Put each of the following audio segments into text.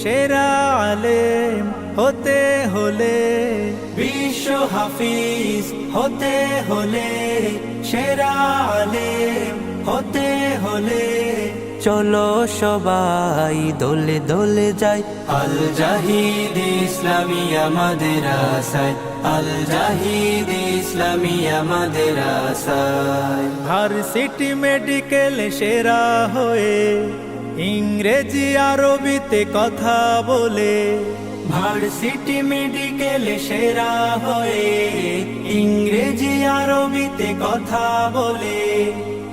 সেরা আলেম হতে হলে, বিশ্ব হাফিজ হতে হলে, সেরা আলেম হতে হলে, চলো সবাই দলে দলে যাই আল জাহিদ ইসলামিয়া মাদ্রাসায়, আল জাহিদ ইসলামিয়া মাদ্রাসায়। ভার্সিটি মেডিকেল সেরা হয়ে ইংরেজি আরবিতে কথা বলে, ভার্সিটি মেডিকেল সেরা হয়ে ইংরেজি আরবিতে কথা বলে,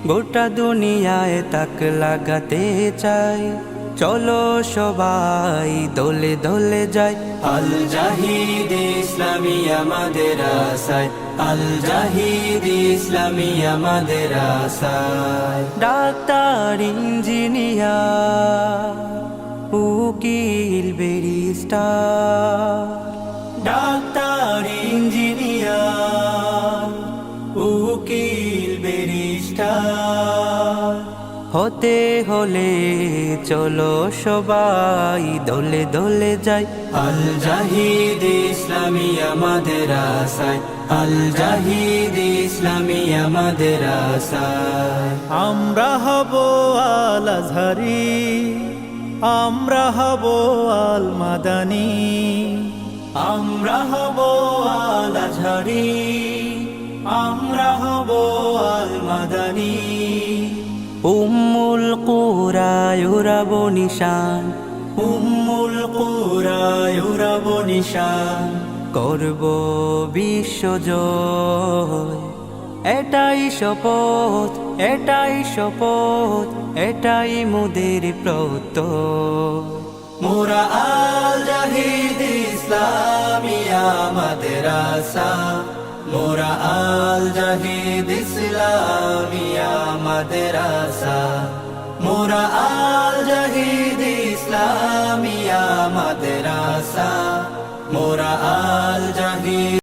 গোটা দুনিয়ায় তাক লাগাতে চাই, চলো সবাই দলে দলে যাই আল জাহিদ ইসলামিয়া মাদ্রাসায়, আল জাহিদ ইসলামিয়া মাদ্রাসায়। ডাক্তার, ইঞ্জিনিয়ার, উকিল, ব্যারিস্টার, ডাক্তার, ইঞ্জিনিয়ার, উকিল, ব্যারিস্টার হতে হলে চলো সবাই দলে দলে যাই আল জাহিদ ইসলামিয়া মাদ্রাসায়, আল জাহিদ ইসলামিয়া মাদ্রাসায়। আমরা হব আল আজহারি, আমরা হব আল মাদানী, আমরা হব আল আজহারি, আমরা হব আল মাদানী। উম্মুল কুরা ইউরাব নিশান, উম্মুল কুরা ইউরাব নিশান, করব বিশ্বজয়, এটাই শপথ, এটাই শপথ, এটাই মোদের প্রত্যয়। মোরা আল জাহিদ ইসলামিয়া মাদ্রাসা, মোরা আল জাহিদ ইসলামিয়া মাদ্রাসা, মোরা আল জাহিদ ইসলামিয়া মাদ্রাসা, মোরা আল জাহিদ